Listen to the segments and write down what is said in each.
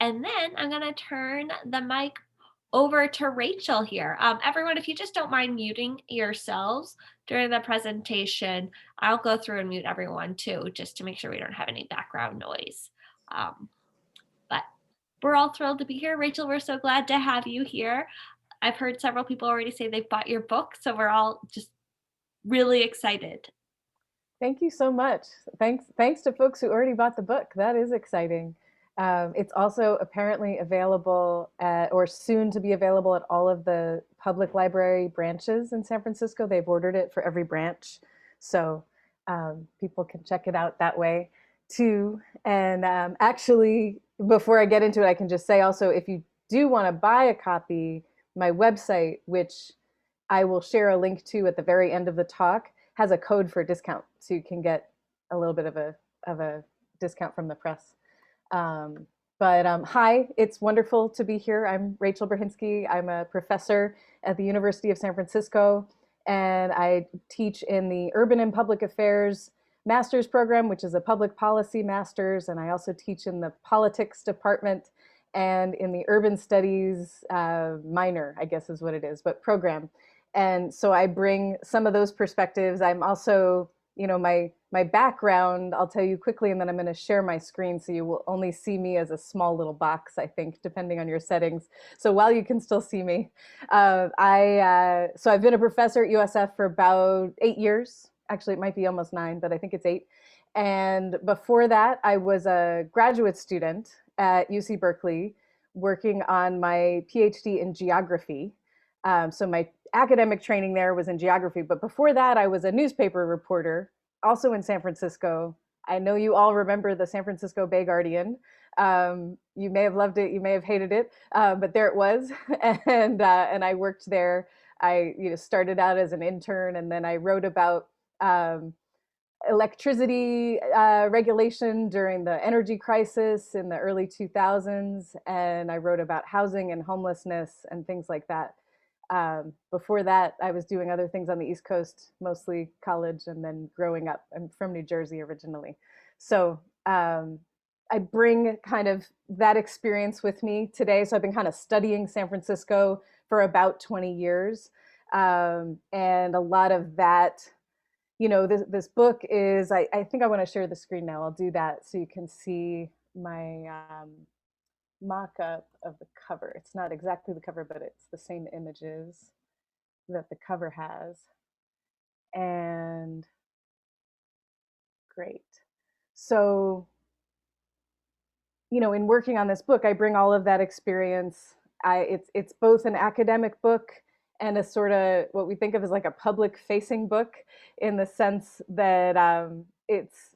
And then I'm going to turn the mic over to Rachel here. Everyone, if you just don't mind muting yourselves during the presentation, I'll go through and mute everyone too, just to make sure we don't have any background noise. But we're all thrilled to be here. Rachel, we're so glad to have you here. I've heard several people already say they've bought your book, so we're all just really excited. Thank you so much. Thanks to folks who already bought the book. That is exciting. It's also apparently available or soon to be available at all of the public library branches in San Francisco. They've ordered it for every branch. So people can check it out that way too. And actually, before I get into it, I can just say also, if you do want to buy a copy, my website, which I will share a link to at the very end of the talk, has a code for discount, so you can get a little bit of a discount from the press. Hi, it's wonderful to be here. I'm Rachel Brahinsky. I'm a professor at the University of San Francisco, and I teach in the Urban and Public Affairs master's program, which is a public policy master's, and I also teach in the politics department and in the urban studies minor, I guess is what it is, but program. And so I bring some of those perspectives. I'm also, my background, I'll tell you quickly, and then I'm going to share my screen so you will only see me as a small little box, I think, depending on your settings. So while you can still see me, so I've been a professor at USF for about 8 years. Actually, it might be almost 9, but I think it's 8. And before that, I was a graduate student at UC Berkeley working on my PhD in geography. So my academic training there was in geography, but before that, I was a newspaper reporter, also in San Francisco. I know you all remember the San Francisco Bay Guardian. You may have loved it, you may have hated it, but there it was, and I worked there. I started out as an intern, and then I wrote about electricity regulation during the energy crisis in the early 2000s, and I wrote about housing and homelessness and things like that. Before that, I was doing other things on the East Coast, mostly college, and then growing up. I'm from New Jersey originally. So I bring kind of that experience with me today. So I've been kind of studying San Francisco for about 20 years. And a lot of that, this book is, I think I want to share the screen now. I'll do that so you can see my mock-up of the cover. It's not exactly the cover, but it's the same images that the cover has. And great. So, in working on this book, I bring all of that experience. It's both an academic book and a sort of what we think of as like a public-facing book, in the sense that it's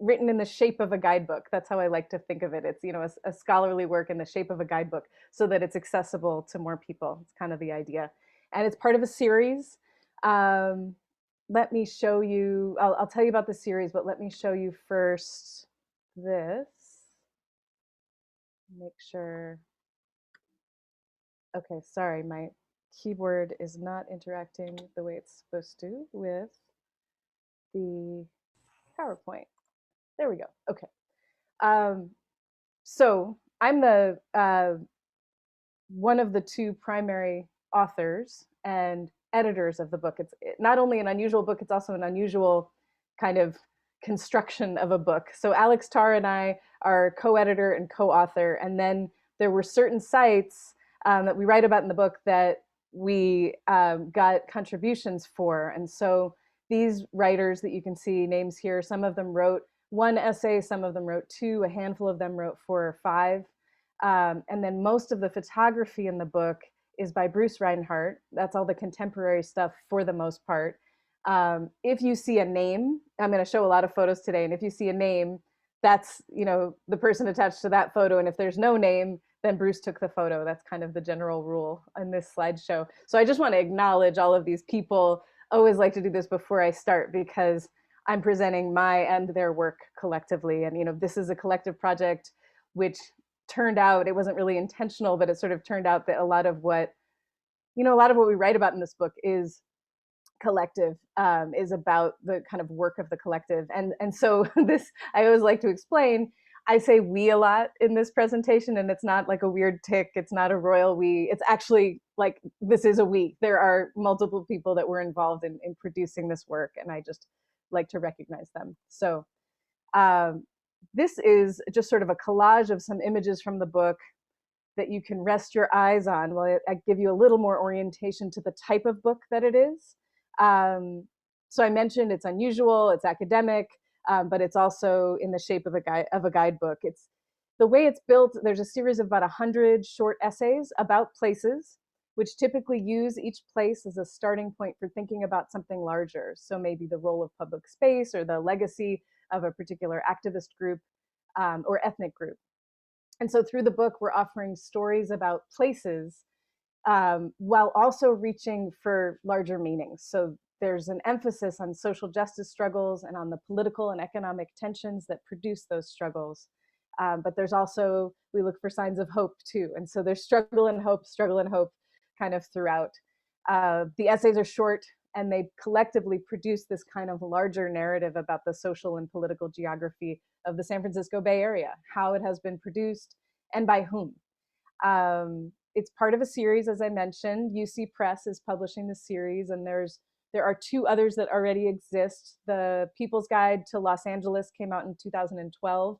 written in the shape of a guidebook. That's how I like to think of it. It's a scholarly work in the shape of a guidebook, so that it's accessible to more people. It's kind of the idea, and it's part of a series. Let me show you. I'll tell you about the series, but let me show you first this. Make sure. Okay, sorry, my keyboard is not interacting the way it's supposed to with the PowerPoint. There we go. Okay. So I'm the one of the two primary authors and editors of the book. It's not only an unusual book, it's also an unusual kind of construction of a book. So Alex Tarr and I are co-editor and co-author, and then there were certain sites that we write about in the book that we got contributions for. And so these writers that you can see names here, some of them wrote one essay, some of them wrote 2, a handful of them wrote 4 or 5. And then most of the photography in the book is by Bruce Reinhardt. That's all the contemporary stuff for the most part. If you see a name, I'm going to show a lot of photos today, and if you see a name, that's the person attached to that photo. And if there's no name, then Bruce took the photo. That's kind of the general rule in this slideshow. So I just want to acknowledge all of these people. Always like to do this before I start, because I'm presenting my and their work collectively. And this is a collective project, which turned out, it wasn't really intentional, but it sort of turned out that a lot of what we write about in this book is collective, is about the kind of work of the collective. And so this, I always like to explain, I say we a lot in this presentation, and it's not like a weird tick. It's not a royal we. It's actually like this is a we. There are multiple people that were involved in producing this work, and I just like to recognize them. So um, this is just sort of a collage of some images from the book that you can rest your eyes on while I give you a little more orientation to the type of book that it is. Um, so I mentioned it's unusual, it's academic, but it's also in the shape of a guidebook. It's the way it's built. There's a series of about 100 short essays about places, which typically use each place as a starting point for thinking about something larger. So maybe the role of public space or the legacy of a particular activist group or ethnic group. And so through the book, we're offering stories about places while also reaching for larger meanings. So there's an emphasis on social justice struggles and on the political and economic tensions that produce those struggles. But there's also, we look for signs of hope too. And so there's struggle and hope kind of throughout. The essays are short and they collectively produce this kind of larger narrative about the social and political geography of the San Francisco Bay Area, how it has been produced, and by whom. It's part of a series, as I mentioned. UC Press is publishing the series, and there are two others that already exist. The People's Guide to Los Angeles came out in 2012,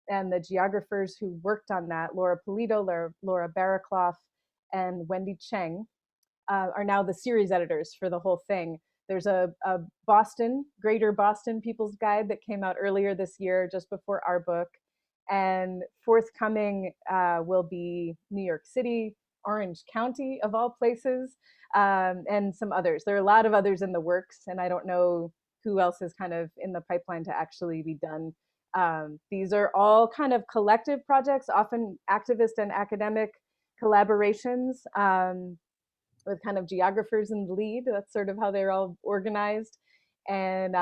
and the geographers who worked on that, Laura Polito, Laura Barraclough, and Wendy Cheng, are now the series editors for the whole thing. There's a Greater Boston People's Guide that came out earlier this year, just before our book. And forthcoming will be New York City, Orange County, of all places, and some others. There are a lot of others in the works, and I don't know who else is kind of in the pipeline to actually be done. These are all kind of collective projects, often activist and academic collaborations. With kind of geographers in the lead. That's sort of how they're all organized. And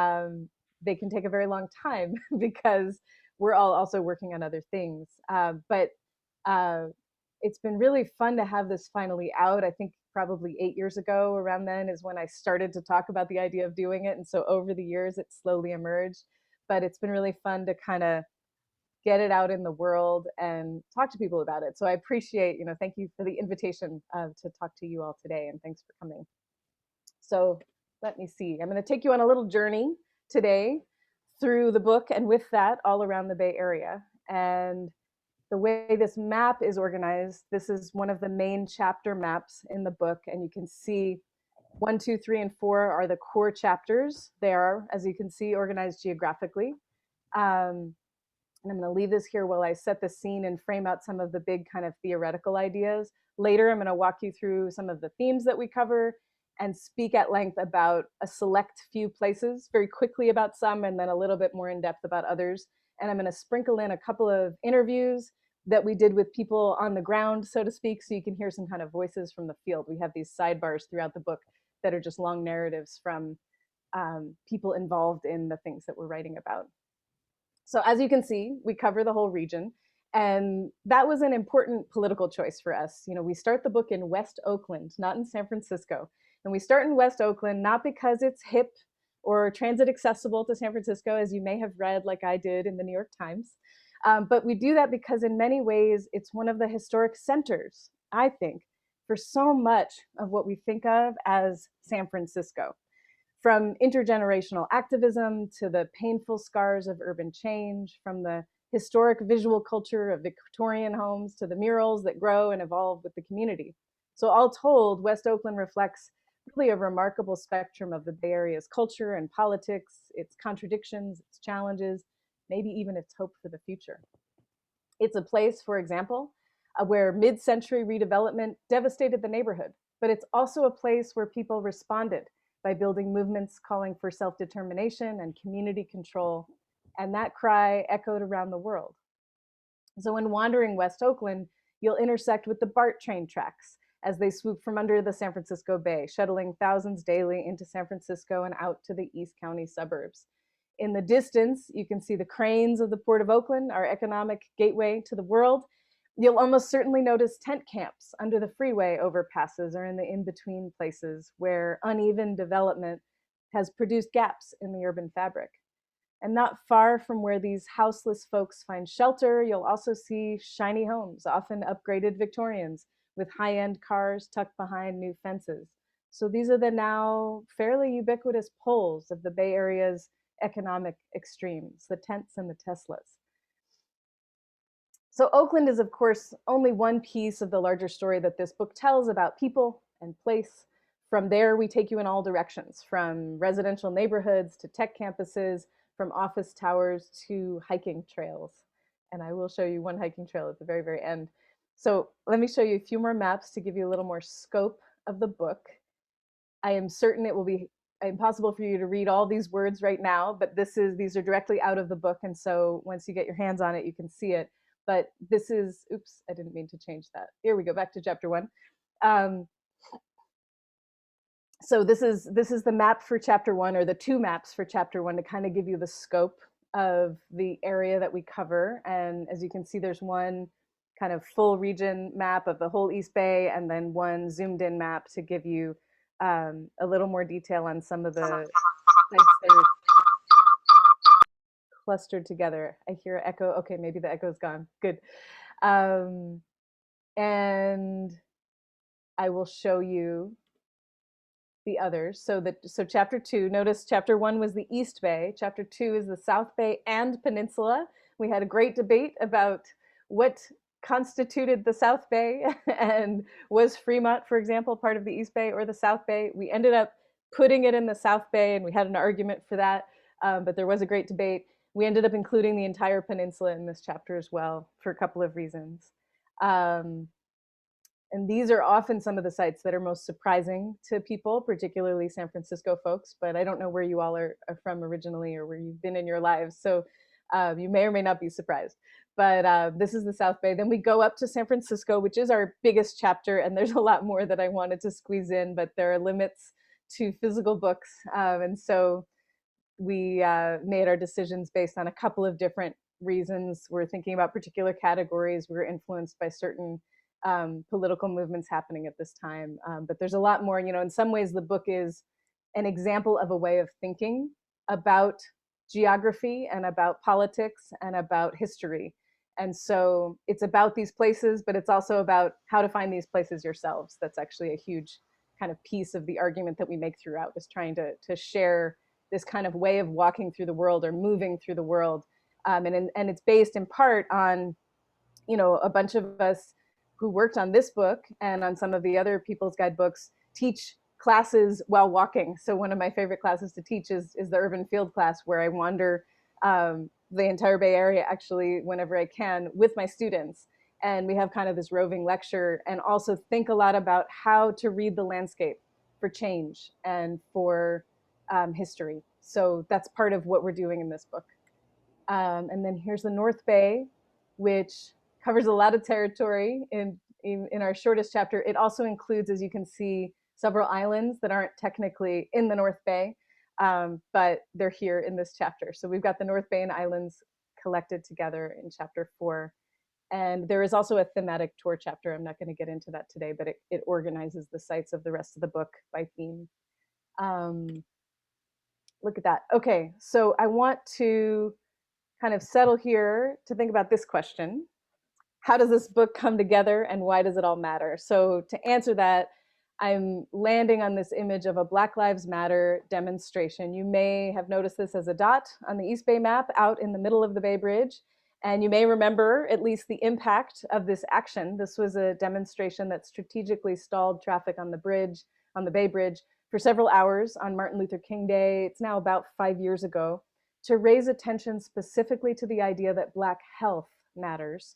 they can take a very long time because we're all also working on other things. But it's been really fun to have this finally out. I think probably 8 years ago, around then, is when I started to talk about the idea of doing it. And so over the years, it slowly emerged. But it's been really fun to kind of get it out in the world and talk to people about it. So I appreciate, thank you for the invitation to talk to you all today, and thanks for coming. So let me see. I'm going to take you on a little journey today through the book, and with that, all around the Bay Area. And the way this map is organized, this is one of the main chapter maps in the book, and you can see 1, 2, 3, and 4 are the core chapters. They are, as you can see, organized geographically. And I'm going to leave this here while I set the scene and frame out some of the big kind of theoretical ideas. Later, I'm going to walk you through some of the themes that we cover and speak at length about a select few places, very quickly about some, and then a little bit more in depth about others. And I'm going to sprinkle in a couple of interviews that we did with people on the ground, so to speak, so you can hear some kind of voices from the field. We have these sidebars throughout the book that are just long narratives from people involved in the things that we're writing about. So as you can see, we cover the whole region. And that was an important political choice for us. We start the book in West Oakland, not in San Francisco. And we start in West Oakland, not because it's hip or transit accessible to San Francisco, as you may have read, like I did in the New York Times. But we do that because in many ways, it's one of the historic centers, I think, for so much of what we think of as San Francisco. From intergenerational activism to the painful scars of urban change, from the historic visual culture of Victorian homes to the murals that grow and evolve with the community. So all told, West Oakland reflects really a remarkable spectrum of the Bay Area's culture and politics, its contradictions, its challenges, maybe even its hope for the future. It's a place, for example, where mid-century redevelopment devastated the neighborhood, but it's also a place where people responded by building movements calling for self-determination and community control, and that cry echoed around the world. So when wandering West Oakland, you'll intersect with the BART train tracks as they swoop from under the San Francisco Bay, shuttling thousands daily into San Francisco and out to the East County suburbs. In the distance, you can see the cranes of the Port of Oakland, our economic gateway to the world. You'll almost certainly notice tent camps under the freeway overpasses or in the in-between places where uneven development has produced gaps in the urban fabric. And not far from where these houseless folks find shelter, you'll also see shiny homes, often upgraded Victorians, with high-end cars tucked behind new fences. So these are the now fairly ubiquitous poles of the Bay Area's economic extremes, the tents and the Teslas. So Oakland is, of course, only one piece of the larger story that this book tells about people and place. From there, we take you in all directions, from residential neighborhoods to tech campuses, from office towers to hiking trails. And I will show you one hiking trail at the very, very end. So let me show you a few more maps to give you a little more scope of the book. I am certain it will be impossible for you to read all these words right now, but these are directly out of the book. And so once you get your hands on it, you can see it. But this is, oops, I didn't mean to change that. Here we go, back to chapter 1. So this is the map for chapter 1, or the two maps for chapter 1, to kind of give you the scope of the area that we cover. And as you can see, there's one kind of full region map of the whole East Bay, and then one zoomed in map to give you a little more detail on some of the sites that are clustered together. I hear echo. Okay, maybe the echo's gone. Good. And I will show you the others. So chapter 2, notice chapter 1 was the East Bay. Chapter 2 is the South Bay and Peninsula. We had a great debate about what constituted the South Bay, and was Fremont, for example, part of the East Bay or the South Bay. We ended up putting it in the South Bay, and we had an argument for that, but there was a great debate. We ended up including the entire peninsula in this chapter as well, for a couple of reasons. And these are often some of the sites that are most surprising to people, particularly San Francisco folks, but I don't know where you all are from originally, or where you've been in your lives. So you may or may not be surprised. But this is the South Bay. Then we go up to San Francisco, which is our biggest chapter, and there's a lot more that I wanted to squeeze in, but there are limits to physical books. And so we made our decisions based on a couple of different reasons. We're thinking about particular categories. We were influenced by certain political movements happening at this time. But there's a lot more. In some ways, the book is an example of a way of thinking about geography and about politics and about history. And so it's about these places, but it's also about how to find these places yourselves. That's actually a huge kind of piece of the argument that we make throughout, is trying to share this kind of way of walking through the world, or moving through the world. And it's based in part on, a bunch of us who worked on this book and on some of the other People's Guide books teach classes while walking. So one of my favorite classes to teach is the urban field class, where I wander the entire Bay Area, actually, whenever I can, with my students. And we have kind of this roving lecture, and also think a lot about how to read the landscape for change and for history. So that's part of what we're doing in this book. And then here's the North Bay, which covers a lot of territory in our shortest chapter. It also includes, as you can see, several islands that aren't technically in the North Bay, but they're here in this chapter. So we've got the North Bay and islands collected together in chapter 4. And there is also a thematic tour chapter. I'm not going to get into that today, but it organizes the sites of the rest of the book by theme. Look at that. Okay, so I want to kind of settle here to think about this question. How does this book come together, and why does it all matter? So to answer that, I'm landing on this image of a Black Lives Matter demonstration. You may have noticed this as a dot on the East Bay map out in the middle of the Bay Bridge. And you may remember at least the impact of this action. This was a demonstration that strategically stalled traffic on the bridge, on the Bay Bridge, for several hours on Martin Luther King Day. It's now about 5 years ago, to raise attention specifically to the idea that Black health matters.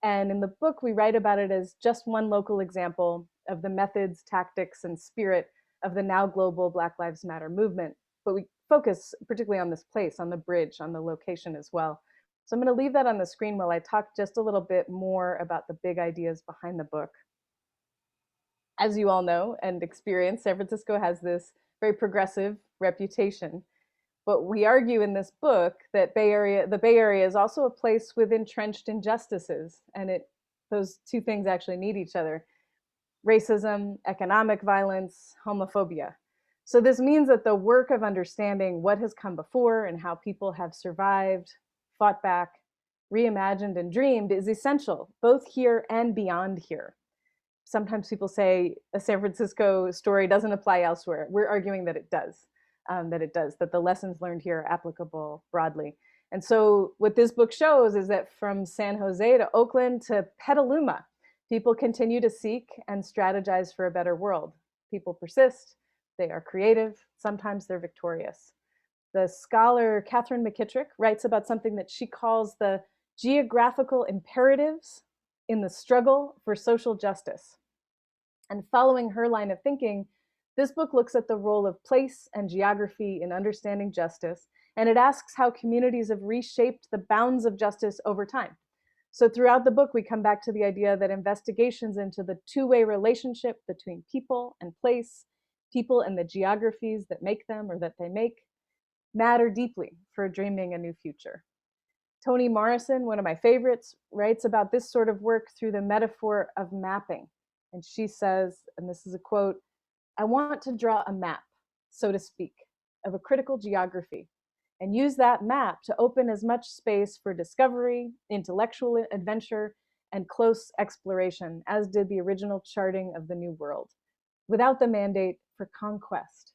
And in the book, we write about it as just one local example of the methods, tactics, and spirit of the now global Black Lives Matter movement. But we focus particularly on this place, on the bridge, on the location as well. So I'm going to leave that on the screen while I talk just a little bit more about the big ideas behind the book. As you all know and experience, San Francisco has this very progressive reputation. But we argue in this book that the Bay Area is also a place with entrenched injustices, and those two things actually need each other: racism, economic violence, homophobia. So this means that the work of understanding what has come before and how people have survived, fought back, reimagined, and dreamed is essential, both here and beyond here. Sometimes people say a San Francisco story doesn't apply elsewhere. We're arguing that it does, that the lessons learned here are applicable broadly. And so what this book shows is that from San Jose to Oakland to Petaluma, people continue to seek and strategize for a better world. People persist, they are creative, sometimes they're victorious. The scholar Catherine McKittrick writes about something that she calls the geographical imperatives in the struggle for social justice. And following her line of thinking, this book looks at the role of place and geography in understanding justice, and it asks how communities have reshaped the bounds of justice over time. So throughout the book, we come back to the idea that investigations into the two-way relationship between people and place, people and the geographies that make them or that they make, matter deeply for dreaming a new future. Toni Morrison, one of my favorites, writes about this sort of work through the metaphor of mapping. And she says, and this is a quote, "I want to draw a map, so to speak, of a critical geography, and use that map to open as much space for discovery, intellectual adventure, and close exploration as did the original charting of the New World, without the mandate for conquest."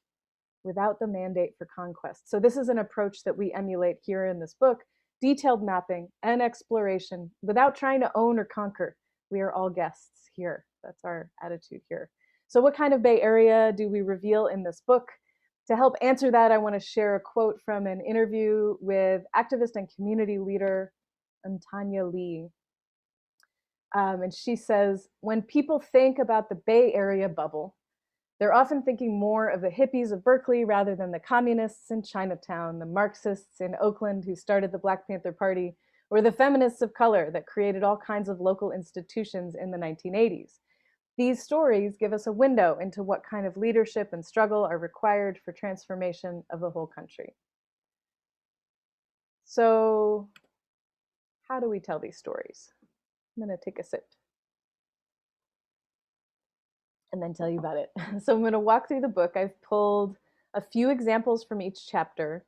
Without the mandate for conquest. So this is an approach that we emulate here in this book, detailed mapping and exploration without trying to own or conquer. We are all guests here. That's our attitude here. So what kind of Bay Area do we reveal in this book? To help answer that, I want to share a quote from an interview with activist and community leader Tanya Lee. And she says, "When people think about the Bay Area bubble, they're often thinking more of the hippies of Berkeley rather than the communists in Chinatown, the Marxists in Oakland who started the Black Panther Party, or the feminists of color that created all kinds of local institutions in the 1980s. These stories give us a window into what kind of leadership and struggle are required for transformation of the whole country." So how do we tell these stories? I'm going to take a sip and then tell you about it. So I'm going to walk through the book. I've pulled a few examples from each chapter.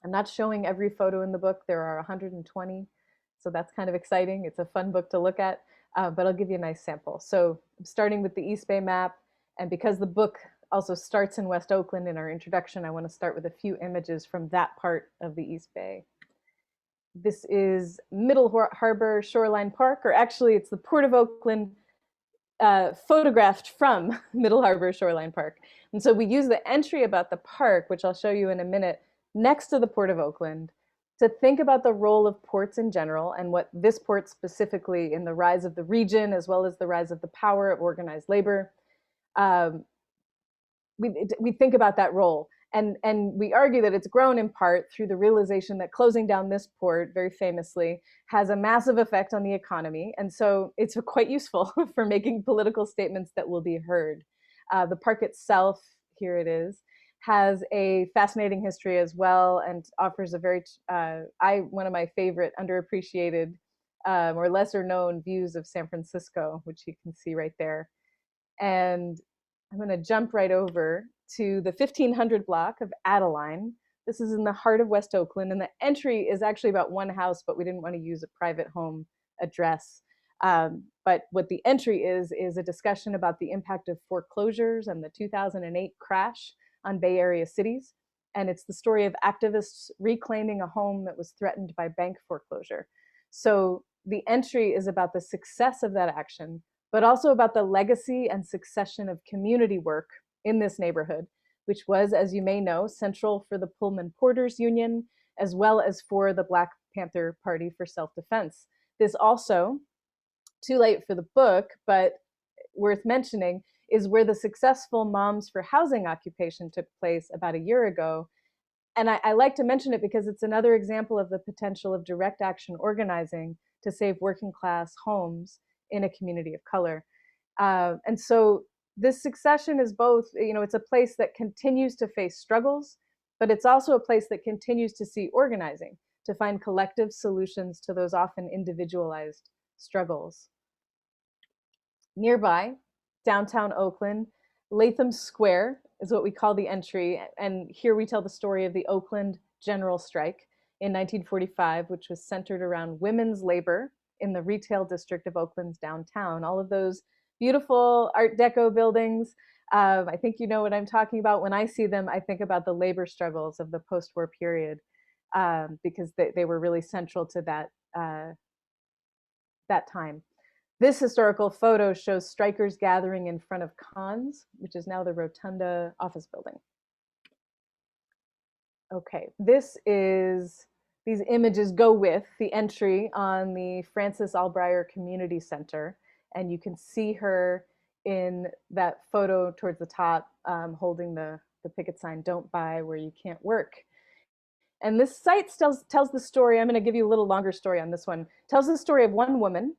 I'm not showing every photo in the book. There are 120, so that's kind of exciting. It's a fun book to look at, but I'll give you a nice sample. So I'm starting with the East Bay map, and because the book also starts in West Oakland in our introduction, I want to start with a few images from that part of the East Bay. This is Middle Harbor Shoreline Park, or actually it's the Port of Oakland photographed from Middle Harbor Shoreline Park. And so we use the entry about the park, which I'll show you in a minute, next to the Port of Oakland, to think about the role of ports in general and what this port specifically in the rise of the region, as well as the rise of the power of organized labor. We think about that role. And we argue that it's grown in part through the realization that closing down this port, very famously, has a massive effect on the economy. And so it's quite useful for making political statements that will be heard. The park itself, here it is, has a fascinating history as well and offers a very, one of my favorite underappreciated or lesser known views of San Francisco, which you can see right there. And I'm going to jump right over to the 1500 block of Adeline. This is in the heart of West Oakland, and the entry is actually about one house, but we didn't want to use a private home address. But what the entry is a discussion about the impact of foreclosures and the 2008 crash on Bay Area cities. And it's the story of activists reclaiming a home that was threatened by bank foreclosure. So the entry is about the success of that action, but also about the legacy and succession of community work in this neighborhood, which was, as you may know, central for the Pullman Porters Union, as well as for the Black Panther Party for Self-Defense. This also, too late for the book, but worth mentioning, is where the successful Moms for Housing occupation took place about a year ago. And I like to mention it because it's another example of the potential of direct action organizing to save working class homes in a community of color. And so this succession is both, it's a place that continues to face struggles, but it's also a place that continues to see organizing, to find collective solutions to those often individualized struggles. Nearby, downtown Oakland, Latham Square is what we call the entry. And here we tell the story of the Oakland General Strike in 1945, which was centered around women's labor in the retail district of Oakland's downtown. All of those beautiful Art Deco buildings. I think you know what I'm talking about. When I see them, I think about the labor struggles of the post-war period, because they were really central to that time. This historical photo shows strikers gathering in front of Conn's, which is now the Rotunda office building. Okay, these images go with the entry on the Frances Allbrier Community Center, and you can see her in that photo towards the top, holding the picket sign, "Don't buy where you can't work." And this site tells the story. I'm going to give you a little longer story on this one. Tells the story of one woman,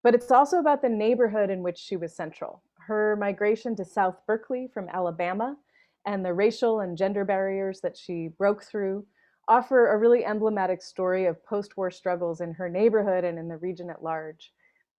but it's also about the neighborhood in which she was central. Her migration to South Berkeley from Alabama and the racial and gender barriers that she broke through offer a really emblematic story of post-war struggles in her neighborhood and in the region at large.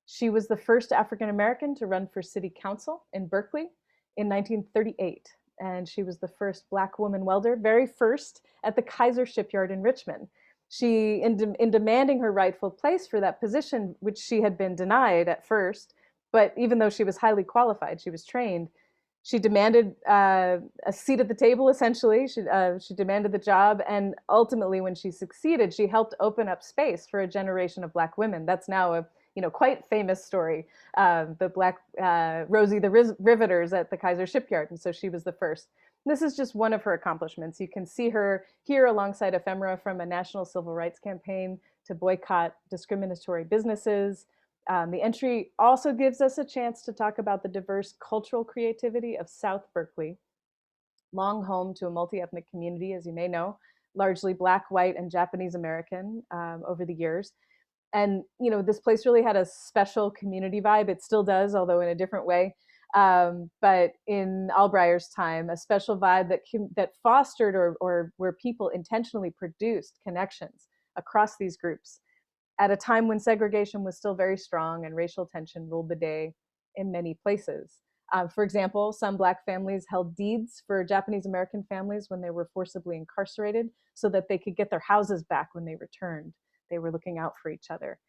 She was the first African American to run for city council in Berkeley in 1938, and she was the first Black woman welder, very first at the Kaiser Shipyard in Richmond. She, in demanding her rightful place for that position, which she had been denied at first, but even though she was highly qualified, she was trained, she demanded a seat at the table, essentially. She demanded the job, and ultimately, when she succeeded, she helped open up space for a generation of Black women. That's now a quite famous story. The Black Rosie the Riveters at the Kaiser Shipyard, and so she was the first. This is just one of her accomplishments. You can see her here alongside ephemera from a national civil rights campaign to boycott discriminatory businesses. The entry also gives us a chance to talk about the diverse cultural creativity of South Berkeley, long home to a multi-ethnic community, as you may know, largely Black, white, and Japanese American over the years. And this place really had a special community vibe. It still does, although in a different way. But in Allbrier's time, a special vibe that fostered or where people intentionally produced connections across these groups at a time when segregation was still very strong and racial tension ruled the day in many places. For example, some Black families held deeds for Japanese American families when they were forcibly incarcerated so that they could get their houses back when they returned. They were looking out for each other.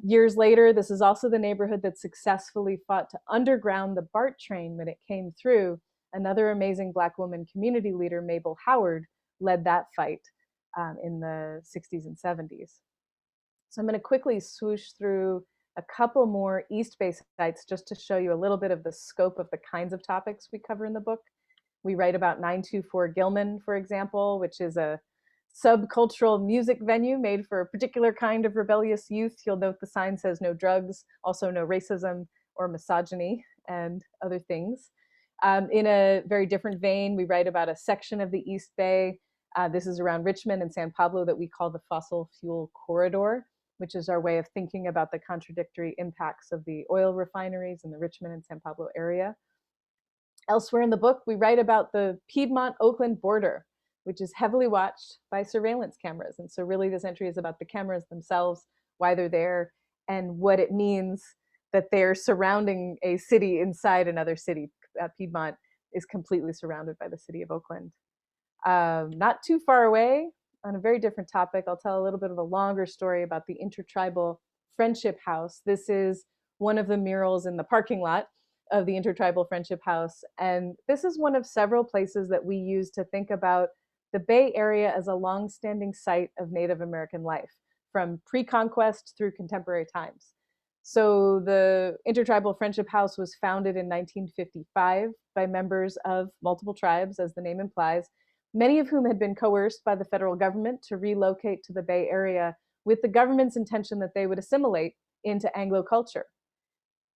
Years later, this is also the neighborhood that successfully fought to underground the BART train when it came through. Another amazing Black woman community leader, Mabel Howard, led that fight in the 60s and 70s. So I'm going to quickly swoosh through a couple more East Bay sites just to show you a little bit of the scope of the kinds of topics we cover in the book. We write about 924 Gilman, for example, which is a subcultural music venue made for a particular kind of rebellious youth. You'll note the sign says no drugs, also no racism or misogyny and other things. In a very different vein, we write about a section of the East Bay. This is around Richmond and San Pablo that we call the fossil fuel corridor, which is our way of thinking about the contradictory impacts of the oil refineries in the Richmond and San Pablo area. Elsewhere in the book, we write about the Piedmont-Oakland border, which is heavily watched by surveillance cameras. And so really this entry is about the cameras themselves, why they're there, and what it means that they're surrounding a city inside another city. Piedmont is completely surrounded by the city of Oakland. Not too far away, on a very different topic, I'll tell a little bit of a longer story about the Intertribal Friendship House. This is one of the murals in the parking lot of the Intertribal Friendship House. And this is one of several places that we use to think about the Bay Area as a long-standing site of Native American life, from pre-conquest through contemporary times. So the Intertribal Friendship House was founded in 1955 by members of multiple tribes, as the name implies, many of whom had been coerced by the federal government to relocate to the Bay Area with the government's intention that they would assimilate into Anglo culture.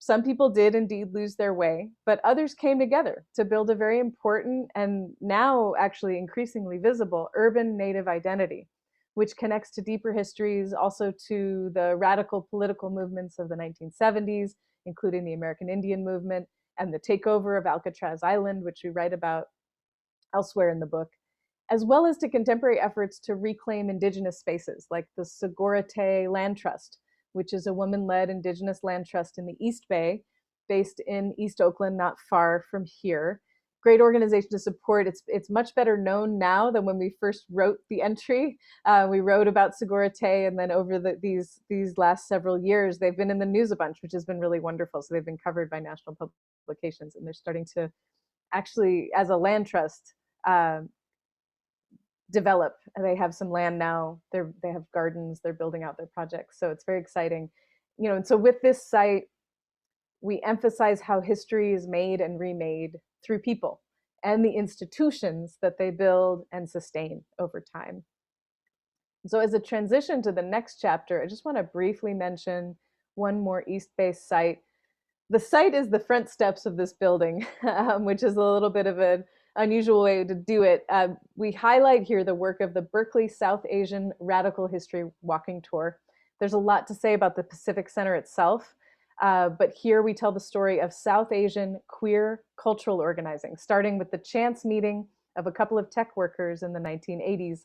Some people did indeed lose their way, but others came together to build a very important and now actually increasingly visible urban Native identity, which connects to deeper histories, also to the radical political movements of the 1970s, including the American Indian movement and the takeover of Alcatraz Island, which we write about elsewhere in the book, as well as to contemporary efforts to reclaim indigenous spaces like the Sogorea Land Trust, which is a woman-led indigenous land trust in the East Bay, based in East Oakland, not far from here. great organization to support. It's much better known now than when we first wrote the entry. We wrote about Segura Te, and then over these last several years, they've been in the news a bunch, which has been really wonderful. So they've been covered by national publications, and they're starting to actually, as a land trust, develop. They have some land now. They have gardens. They're building out their projects. So it's very exciting. And so with this site, we emphasize how history is made and remade through people and the institutions that they build and sustain over time. So as a transition to the next chapter, I just want to briefly mention one more East-based site. The site is the front steps of this building, which is a little bit of an unusual way to do it. We highlight here the work of the Berkeley South Asian Radical History Walking Tour. There's a lot to say about the Pacific Center itself, but here we tell the story of South Asian queer cultural organizing, starting with the chance meeting of a couple of tech workers in the 1980s.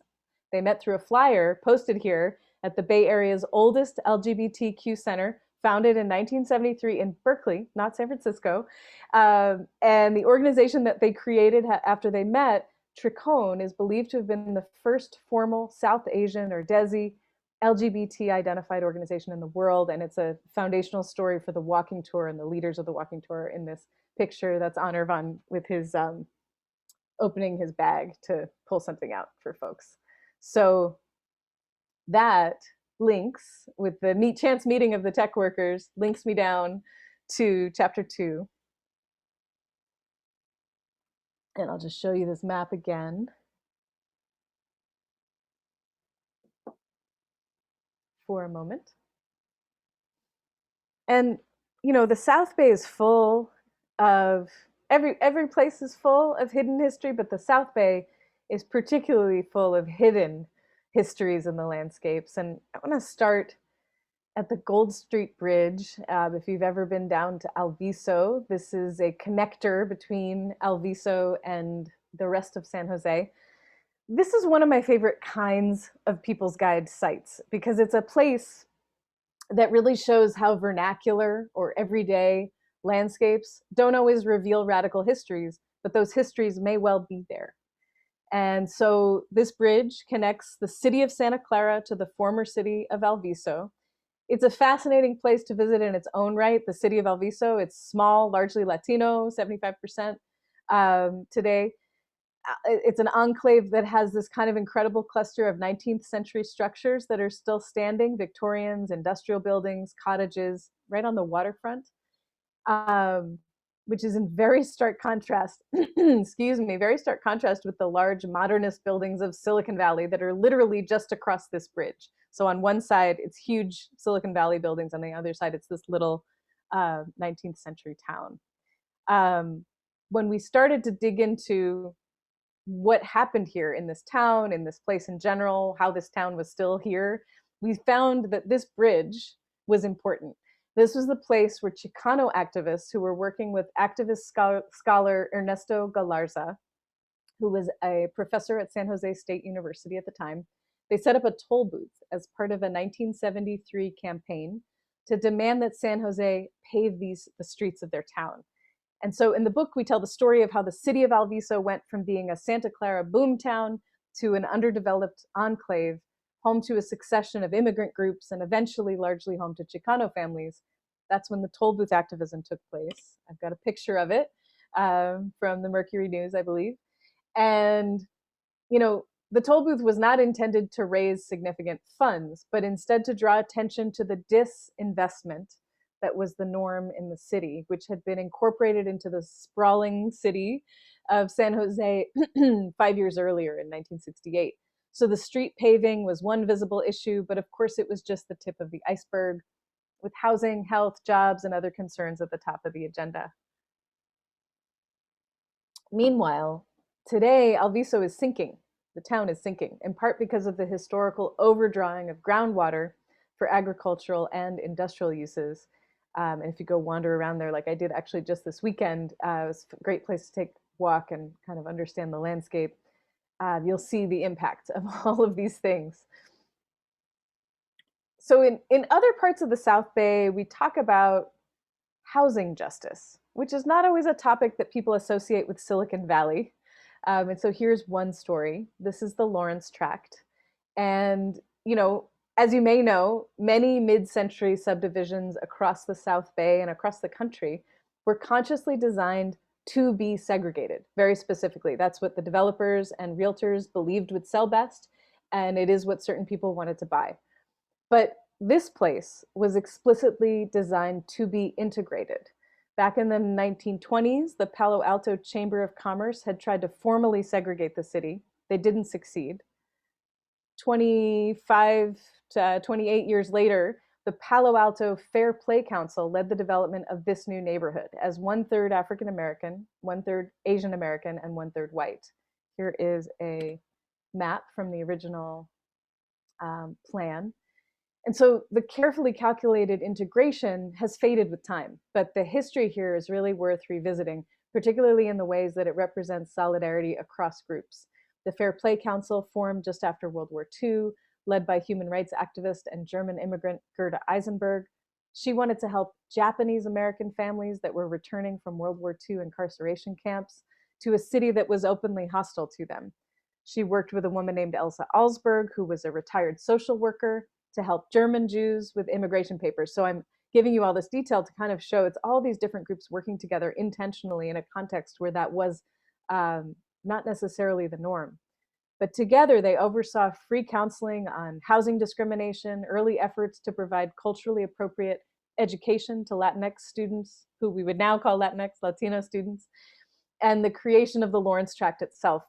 They met through a flyer posted here at the Bay Area's oldest LGBTQ center, founded in 1973 in Berkeley, not San Francisco. And the organization that they created after they met, Tricone, is believed to have been the first formal South Asian or Desi LGBT identified organization in the world. And it's a foundational story for the walking tour and the leaders of the walking tour in this picture. That's Anirvan with his opening his bag to pull something out for folks. So that links with the chance meeting of the tech workers, links me down to chapter 2. And I'll just show you this map again for a moment. And the South Bay is full of every place is full of hidden history, but the South Bay is particularly full of hidden histories in the landscapes. And I want to start at the Gold Street Bridge. If you've ever been down to Alviso, this is a connector between Alviso and the rest of San Jose. This is one of my favorite kinds of People's Guide sites because it's a place that really shows how vernacular or everyday landscapes don't always reveal radical histories, but those histories may well be there. And so this bridge connects the city of Santa Clara to the former city of Alviso. It's a fascinating place to visit in its own right. The city of Alviso, it's small, largely Latino, 75% today. It's an enclave that has this kind of incredible cluster of 19th century structures that are still standing, Victorians, industrial buildings, cottages, right on the waterfront, which is in very stark contrast, excuse me, very stark contrast with the large modernist buildings of Silicon Valley that are literally just across this bridge. So on one side, it's huge Silicon Valley buildings. On the other side, it's this little 19th century town. When we started to dig into what happened here in this town, in this place in general, how this town was still here, we found that this bridge was important. This was the place where Chicano activists who were working with activist scholar Ernesto Galarza, who was a professor at San Jose State University at the time, they set up a toll booth as part of a 1973 campaign to demand that San Jose pave the streets of their town. And so in the book, we tell the story of how the city of Alviso went from being a Santa Clara boomtown to an underdeveloped enclave, home to a succession of immigrant groups and eventually largely home to Chicano families. That's when the toll booth activism took place. I've got a picture of it from the Mercury News, I believe. And, the toll booth was not intended to raise significant funds, but instead to draw attention to the disinvestment that was the norm in the city, which had been incorporated into the sprawling city of San Jose 5 years earlier in 1968. So the street paving was one visible issue, but of course it was just the tip of the iceberg, with housing, health, jobs, and other concerns at the top of the agenda. Meanwhile, today Alviso is sinking. The town is sinking, in part because of the historical overdrawing of groundwater for agricultural and industrial uses. And if you go wander around there, like I did actually just this weekend, it was a great place to take a walk and kind of understand the landscape. You'll see the impact of all of these things. So in other parts of the South Bay, we talk about housing justice, which is not always a topic that people associate with Silicon Valley. And so here's one story. This is the Lawrence Tract. And, as you may know, many mid century subdivisions across the South Bay and across the country were consciously designed to be segregated, very specifically. That's what the developers and realtors believed would sell best, and it is what certain people wanted to buy. But this place was explicitly designed to be integrated. Back in the 1920s, the Palo Alto Chamber of Commerce had tried to formally segregate the city. They didn't succeed. 25 to 28 years later, the Palo Alto Fair Play Council led the development of this new neighborhood as 1/3 African American, 1/3 Asian American, and 1/3 white. Here is a map from the original plan. And so the carefully calculated integration has faded with time, but the history here is really worth revisiting, particularly in the ways that it represents solidarity across groups. The Fair Play Council formed just after World War II, led by human rights activist and German immigrant Gerda Eisenberg. She wanted to help Japanese American families that were returning from World War II incarceration camps to a city that was openly hostile to them. She worked with a woman named Elsa Alsberg, who was a retired social worker, to help German Jews with immigration papers. So I'm giving you all this detail to kind of show it's all these different groups working together intentionally in a context where that was not necessarily the norm. But together they oversaw free counseling on housing discrimination, early efforts to provide culturally appropriate education to Latinx students, who we would now call Latinx, Latino students, and the creation of the Lawrence Tract itself.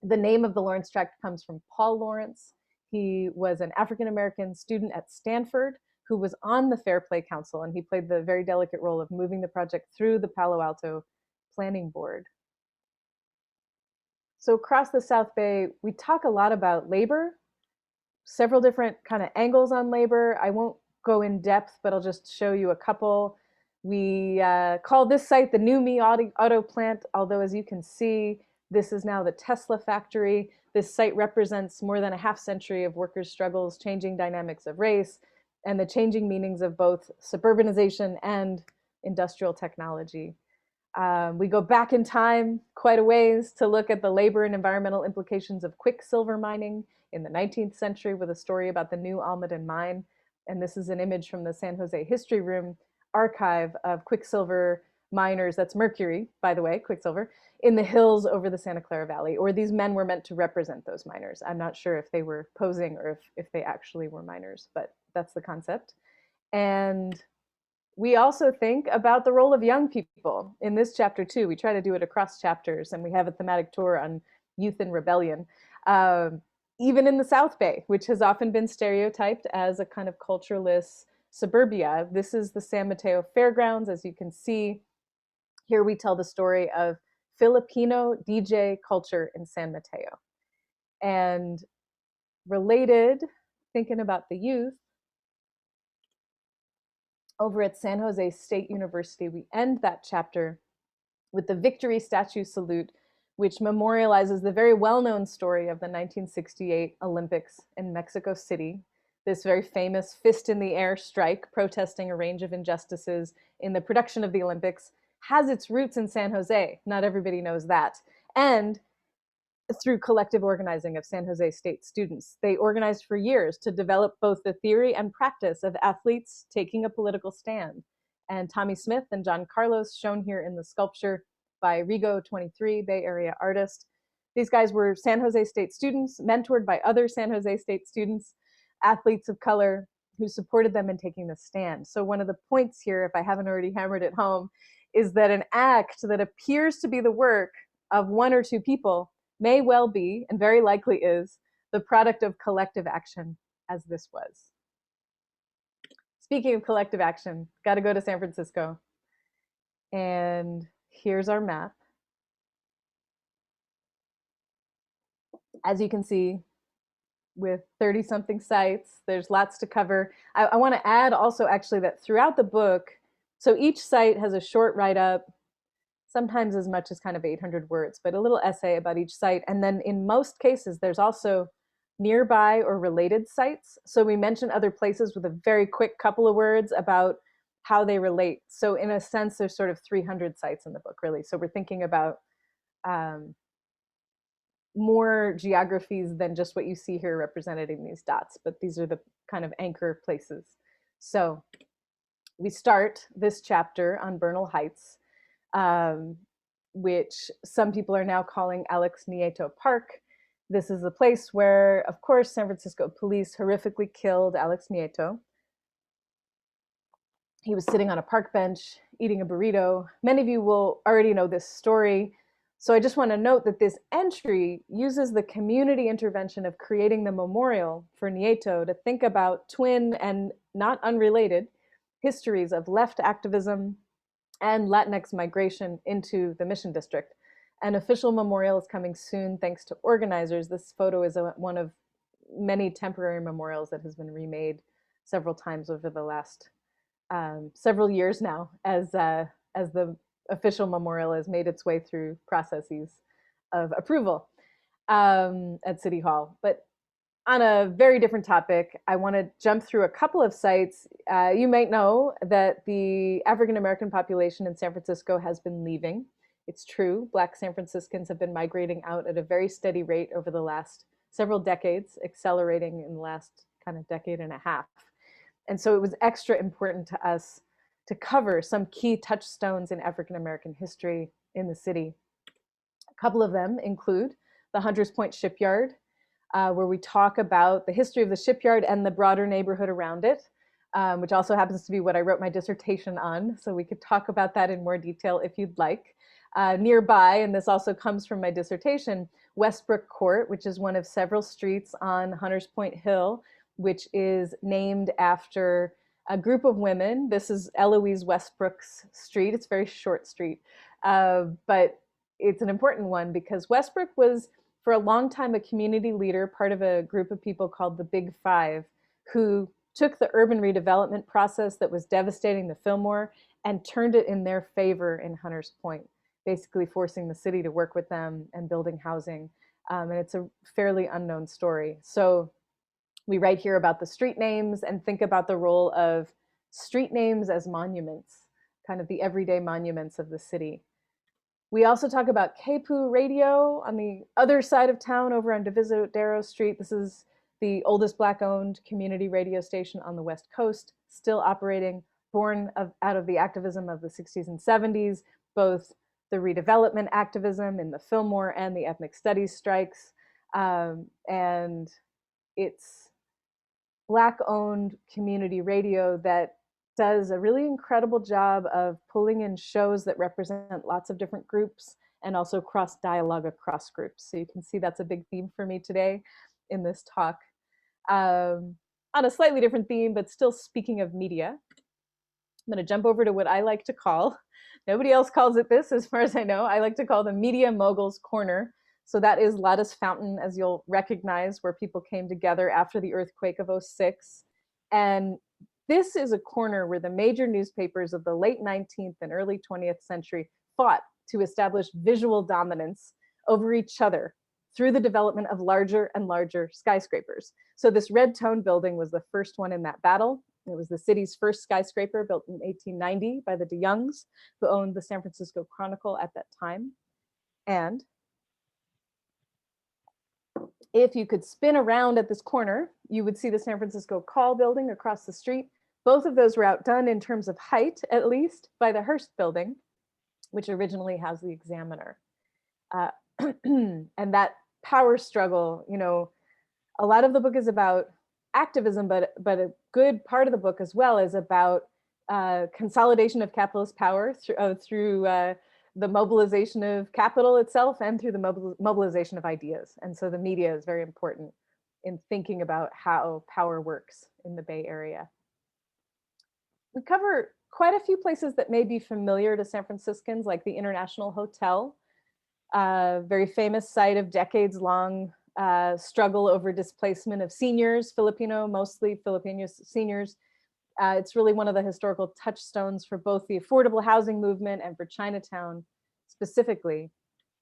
The name of the Lawrence Tract comes from Paul Lawrence. He was an African American student at Stanford who was on the Fair Play Council, and he played the very delicate role of moving the project through the Palo Alto Planning Board. So across the South Bay, we talk a lot about labor, several different kind of angles on labor. I won't go in depth, but I'll just show you a couple. We call this site the New Me auto plant, although as you can see, this is now the Tesla factory. This site represents more than a half century of workers' struggles, changing dynamics of race, and the changing meanings of both suburbanization and industrial technology. We go back in time quite a ways to look at the labor and environmental implications of quicksilver mining in the 19th century with a story about the new Almaden mine. And this is an image from the San Jose History Room archive of quicksilver miners, that's mercury, by the way, quicksilver, in the hills over the Santa Clara Valley, or these men were meant to represent those miners. I'm not sure if they were posing or if they actually were miners, but that's the concept. And we also think about the role of young people in this chapter too. We try to do it across chapters, and we have a thematic tour on youth and rebellion. Even in the South Bay, which has often been stereotyped as a kind of cultureless suburbia. This is the San Mateo Fairgrounds. As you can see, here we tell the story of Filipino DJ culture in San Mateo. And related, thinking about the youth, over at San Jose State University, we end that chapter with the Victory Statue Salute, which memorializes the very well-known story of the 1968 Olympics in Mexico City. This very famous fist in the air strike protesting a range of injustices in the production of the Olympics has its roots in San Jose. Not everybody knows that. And through collective organizing of San Jose State students. They organized for years to develop both the theory and practice of athletes taking a political stand. And Tommy Smith and John Carlos, shown here in the sculpture by Rigo 23, Bay Area artist. These guys were San Jose State students, mentored by other San Jose State students, athletes of color who supported them in taking the stand. So one of the points here, if I haven't already hammered it home, is that an act that appears to be the work of one or two people may well be, and very likely is, the product of collective action, as this was. Speaking of collective action, got to go to San Francisco. And here's our map. As you can see, with 30-something sites, there's lots to cover. I want to add also actually that throughout the book, so each site has a short write-up, sometimes as much as kind of 800 words, but a little essay about each site. And then in most cases, there's also nearby or related sites. So we mention other places with a very quick couple of words about how they relate. So in a sense, there's sort of 300 sites in the book, really. So we're thinking about um, more geographies than just what you see here represented in these dots, but these are the kind of anchor places. So we start this chapter on Bernal Heights, um, which some people are now calling Alex Nieto Park. This is the place where, of course, San Francisco police horrifically killed Alex Nieto. He was sitting on a park bench eating a burrito. Many of you will already know this story. So I just want to note that this entry uses the community intervention of creating the memorial for Nieto to think about twin and not unrelated histories of left activism and Latinx migration into the Mission District. An official memorial is coming soon thanks to organizers. This photo is one of many temporary memorials that has been remade several times over the last several years now as the official memorial has made its way through processes of approval at City Hall. But on a very different topic, I want to jump through a couple of sites. You might know that the African American population in San Francisco has been leaving. It's true, Black San Franciscans have been migrating out at a very steady rate over the last several decades, accelerating in the last kind of decade and a half. And so it was extra important to us to cover some key touchstones in African American history in the city. A couple of them include the Hunters Point Shipyard, where we talk about the history of the shipyard and the broader neighborhood around it, which also happens to be what I wrote my dissertation on. So we could talk about that in more detail if you'd like. Nearby, and this also comes from my dissertation, Westbrook Court, which is one of several streets on Hunters Point Hill, which is named after a group of women. This is Eloise Westbrook's street. It's a very short street, but it's an important one because Westbrook was, for a long time, a community leader, part of a group of people called the Big Five, who took the urban redevelopment process that was devastating the Fillmore and turned it in their favor in Hunters Point, basically forcing the city to work with them and building housing. And it's a fairly unknown story. So we write here about the street names and think about the role of street names as monuments, kind of the everyday monuments of the city. We also talk about KPOO Radio on the other side of town over on Divisadero Street. This is the oldest Black-owned community radio station on the West Coast, still operating, born out of the activism of the 60s and 70s, both the redevelopment activism in the Fillmore and the ethnic studies strikes. And it's Black-owned community radio that does a really incredible job of pulling in shows that represent lots of different groups and also cross dialogue across groups. So you can see that's a big theme for me today in this talk. On a slightly different theme, but still speaking of media, I'm going to jump over to what I like to call, nobody else calls it this as far as I know, I like to call the Media Moguls Corner. So that is Lattice Fountain, as you'll recognize, where people came together after the earthquake of '06. And this is a corner where the major newspapers of the late 19th and early 20th century fought to establish visual dominance over each other through the development of larger and larger skyscrapers. So this red tone building was the first one in that battle. It was the city's first skyscraper, built in 1890 by the DeYoungs, who owned the San Francisco Chronicle at that time. And if you could spin around at this corner, you would see the San Francisco Call building across the street. Both of those were outdone in terms of height, at least, by the Hearst building, which originally housed the Examiner. And that power struggle, you know, a lot of the book is about activism, but a good part of the book as well is about consolidation of capitalist power through the mobilization of capital itself and through the mobilization of ideas. And so the media is very important in thinking about how power works in the Bay Area. We cover quite a few places that may be familiar to San Franciscans, like the International Hotel, a very famous site of decades-long struggle over displacement of seniors, mostly Filipino seniors. It's really one of the historical touchstones for both the affordable housing movement and for Chinatown specifically.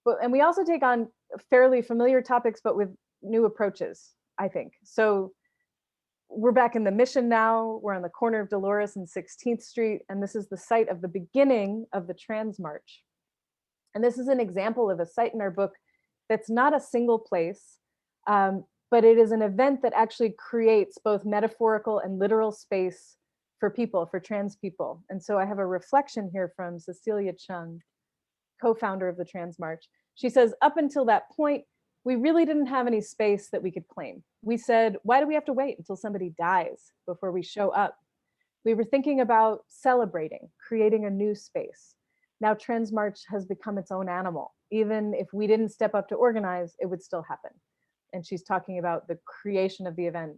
And we also take on fairly familiar topics, but with new approaches, I think. So we're back in the Mission now. We're on the corner of Dolores and 16th Street, and this is the site of the beginning of the Trans March. And this is an example of a site in our book that's not a single place, but it is an event that actually creates both metaphorical and literal space for people, for trans people. And so I have a reflection here from Cecilia Chung, co-founder of the Trans March. She says, up until that point, we really didn't have any space that we could claim. We said, why do we have to wait until somebody dies before we show up? We were thinking about celebrating, creating a new space. Now Trans March has become its own animal. Even if we didn't step up to organize, it would still happen. And she's talking about the creation of the event,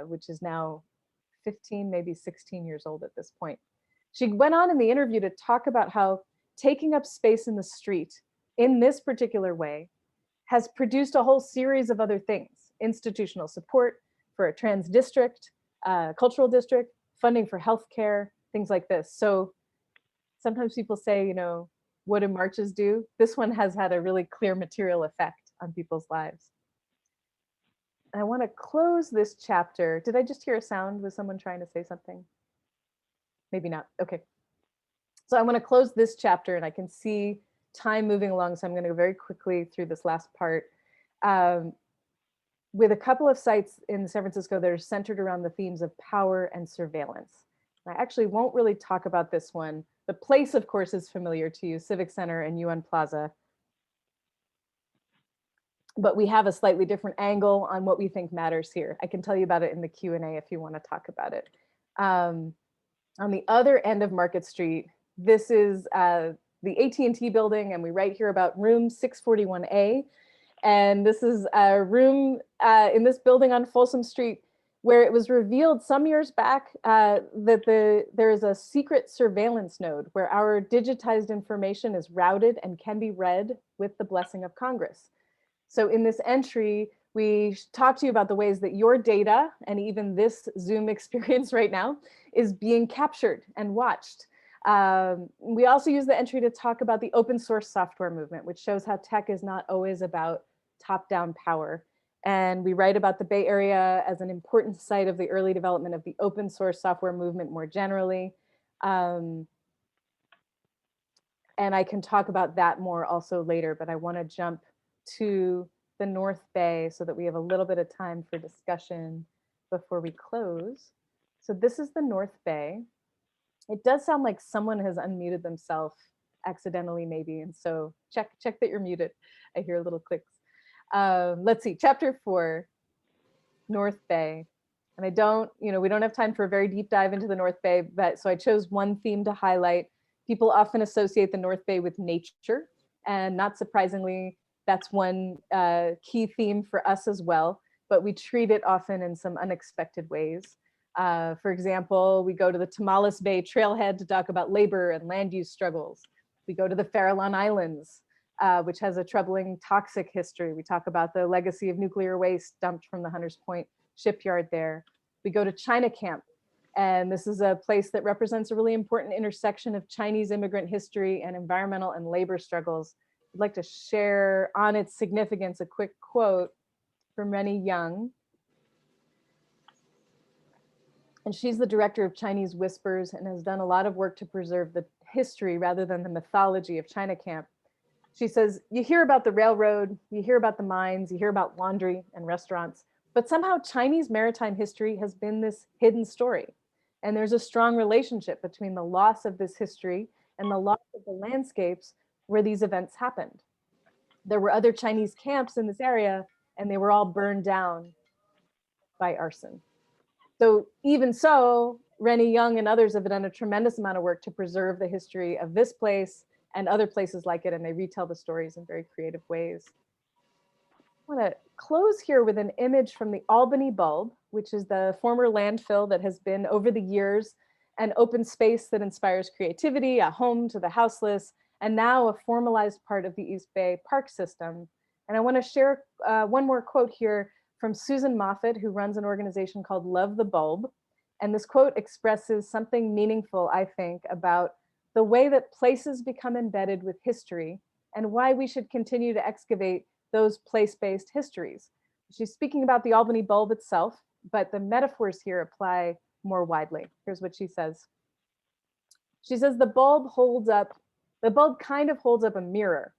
which is now 15, maybe 16 years old at this point. She went on in the interview to talk about how taking up space in the street in this particular way has produced a whole series of other things: institutional support for a trans district, cultural district, funding for healthcare, things like this. So sometimes people say, you know, what do marches do? This one has had a really clear material effect on people's lives. I want to close this chapter. Did I just hear a sound? Was someone trying to say something? Maybe not. Okay. So I want to close this chapter, and I can see time moving along, so I'm going to go very quickly through this last part. With a couple of sites in San Francisco that are centered around the themes of power and surveillance. I actually won't really talk about this one. The place, of course, is familiar to you, Civic Center and UN Plaza. But we have a slightly different angle on what we think matters here. I can tell you about it in the Q&A if you want to talk about it. On the other end of Market Street, this is the AT&T building, and we write here about room 641A. And this is a room in this building on Folsom Street where it was revealed some years back that there is a secret surveillance node where our digitized information is routed and can be read with the blessing of Congress. So in this entry, we talk to you about the ways that your data, and even this Zoom experience right now, is being captured and watched. We also use the entry to talk about the open source software movement, which shows how tech is not always about top-down power. And we write about the Bay Area as an important site of the early development of the open source software movement more generally. And I can talk about that more also later, but I want to jump to the North Bay so that we have a little bit of time for discussion before we close. So this is the North Bay. It does sound like someone has unmuted themselves accidentally maybe, and so check that you're muted. I hear little clicks. Let's see, chapter 4, North Bay. And I don't, we don't have time for a very deep dive into the North Bay, but so I chose one theme to highlight. People often associate the North Bay with nature, and not surprisingly, that's one key theme for us as well, but we treat it often in some unexpected ways. For example, we go to the Tamales Bay trailhead to talk about labor and land use struggles. We go to the Farallon Islands, which has a troubling toxic history. We talk about the legacy of nuclear waste dumped from the Hunters Point shipyard there. We go to China Camp, and this is a place that represents a really important intersection of Chinese immigrant history and environmental and labor struggles. I'd like to share on its significance a quick quote from Rennie Young. And she's the director of Chinese Whispers and has done a lot of work to preserve the history rather than the mythology of China Camp. She says, you hear about the railroad, you hear about the mines, you hear about laundry and restaurants, but somehow Chinese maritime history has been this hidden story. And there's a strong relationship between the loss of this history and the loss of the landscapes where these events happened. There were other Chinese camps in this area, and they were all burned down by arson. So even so, Rennie Young and others have done a tremendous amount of work to preserve the history of this place and other places like it, and they retell the stories in very creative ways. I want to close here with an image from the Albany Bulb, which is the former landfill that has been over the years an open space that inspires creativity, a home to the houseless, and now a formalized part of the East Bay Park system. And I want to share one more quote here from Susan Moffett, who runs an organization called Love the Bulb. And this quote expresses something meaningful, I think, about the way that places become embedded with history and why we should continue to excavate those place-based histories. She's speaking about the Albany Bulb itself, but the metaphors here apply more widely. Here's what she says. She says the bulb kind of holds up a mirror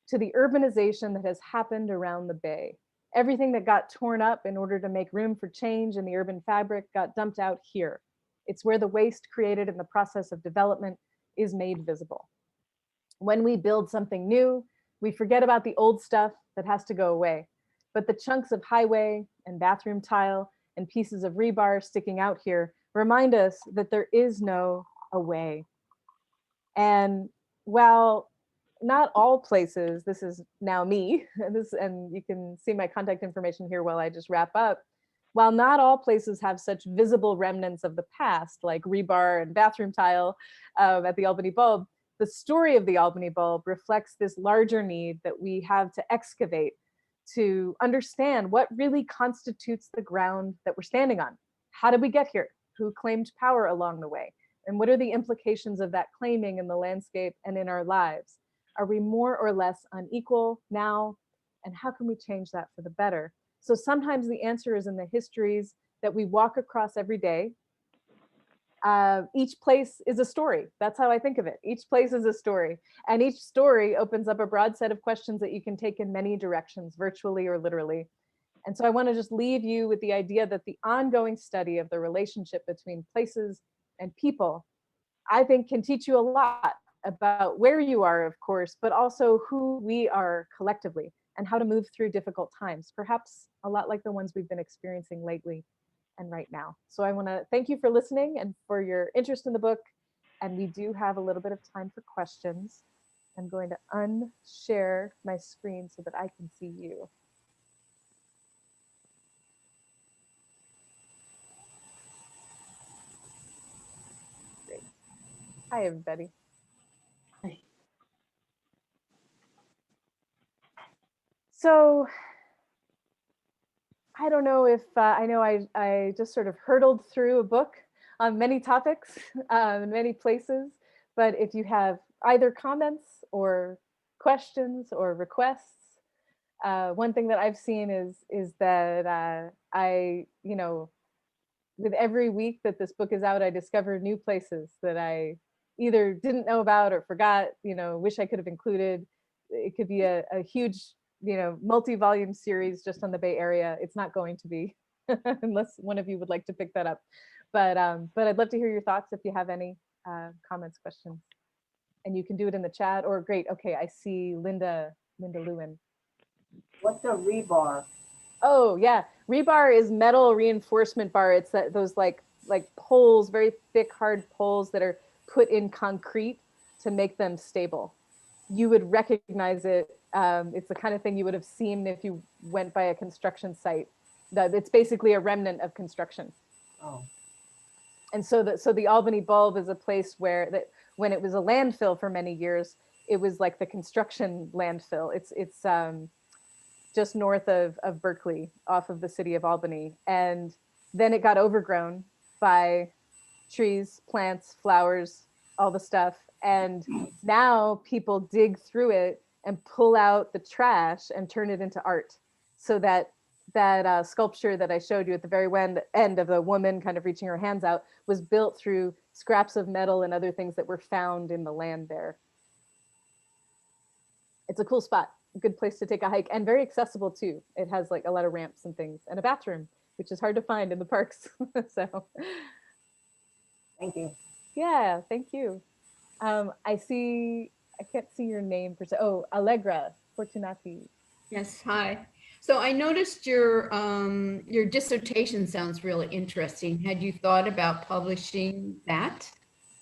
to the urbanization that has happened around the bay. Everything that got torn up in order to make room for change in the urban fabric got dumped out here. It's where the waste created in the process of development is made visible. When we build something new, we forget about the old stuff that has to go away. But the chunks of highway and bathroom tile and pieces of rebar sticking out here remind us that there is no away. And while not all places, this is now me, and you can see my contact information here while I just wrap up. While not all places have such visible remnants of the past, like rebar and bathroom tile at the Albany Bulb, the story of the Albany Bulb reflects this larger need that we have to excavate to understand what really constitutes the ground that we're standing on. How did we get here? Who claimed power along the way? And what are the implications of that claiming in the landscape and in our lives? Are we more or less unequal now? And how can we change that for the better? So sometimes the answer is in the histories that we walk across every day. Each place is a story. That's how I think of it. Each place is a story. And each story opens up a broad set of questions that you can take in many directions, virtually or literally. And so I want to just leave you with the idea that the ongoing study of the relationship between places and people, I think, can teach you a lot about where you are, of course, but also who we are collectively and how to move through difficult times, perhaps a lot like the ones we've been experiencing lately and right now. So I want to thank you for listening and for your interest in the book. And we do have a little bit of time for questions. I'm going to unshare my screen so that I can see you. Great. Hi, everybody. Hi. So I don't know if I know I just sort of hurtled through a book on many topics, in many places, but if you have either comments or questions or requests, one thing that I've seen is that I, you know, with every week that this book is out, I discover new places that I either didn't know about or forgot, you know, wish I could have included. It could be a huge, you know, multi-volume series just on the Bay Area. It's not going to be unless one of you would like to pick that up. But I'd love to hear your thoughts if you have any comments, questions. And you can do it in the chat or great. Okay, I see Linda Lewin. What's a rebar? Oh yeah, rebar is metal reinforcement bar. It's those like poles, very thick, hard poles that are put in concrete to make them stable. You would recognize it. It's the kind of thing you would have seen if you went by a construction site. It's basically a remnant of construction. Oh. And so the Albany Bulb is a place where that when it was a landfill for many years, it was like the construction landfill. It's just north of Berkeley, off of the city of Albany. And then it got overgrown by trees, plants, flowers, all the stuff. And now people dig through it and pull out the trash and turn it into art. So that sculpture that I showed you at the very end of the woman kind of reaching her hands out was built through scraps of metal and other things that were found in the land there. It's a cool spot. Good place to take a hike and very accessible too. It has like a lot of ramps and things and a bathroom, which is hard to find in the parks. So Thank you. yeah, thank you. I can't see your name per se. Oh, Allegra Fortunati. Yes, hi. So I noticed your dissertation sounds really interesting. Had you thought about publishing that?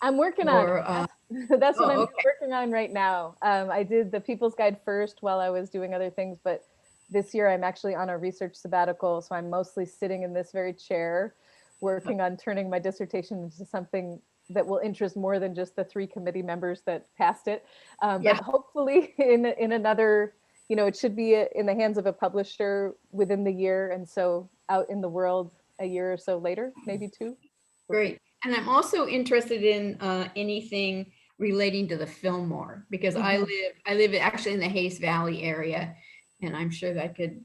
I'm working Or, on it. That's what I'm okay. working on right now. I did the People's Guide first while I was doing other things, but this year I'm actually on a research sabbatical, so I'm mostly sitting in this very chair, working on turning my dissertation into something that will interest more than just the 3 committee members that passed it. But hopefully in another, you know, it should be in the hands of a publisher within the year, and so out in the world a year or so later, maybe 2. Great. And I'm also interested in anything relating to the Fillmore, because I live actually in the Hayes Valley area, and I'm sure that could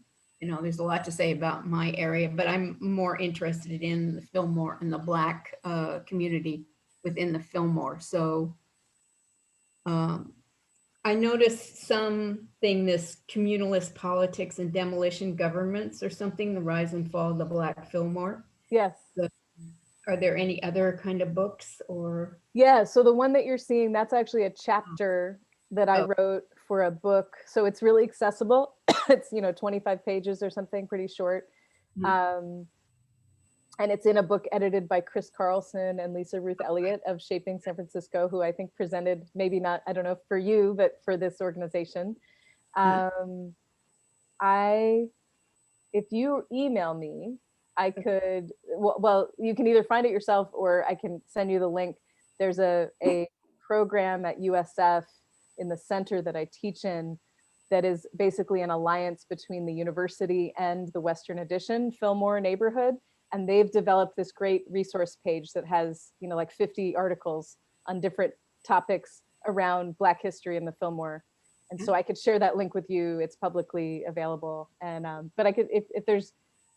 there's a lot to say about my area, but I'm more interested in the Fillmore and the Black community within the Fillmore. So I noticed something, this communalist politics and demolition governments or something, the rise and fall of the Black Fillmore. Yes. Are there any other kind of books or? Yeah, so the one that you're seeing, that's actually a chapter that I Oh. wrote for a book. So it's really accessible. It's, 25 pages or something, pretty short. Mhm. And it's in a book edited by Chris Carlson and Lisa Ruth Elliott of Shaping San Francisco, who I think presented, maybe not, I don't know for you, but for this organization. If you email me, I could, well, you can either find it yourself or I can send you the link. There's a program at USF in the center that I teach in that is basically an alliance between the university and the Western Addition Fillmore neighborhood. And they've developed this great resource page that has, like 50 articles on different topics around Black history in the Fillmore. And so I could share that link with you. It's publicly available. And but I could, if there's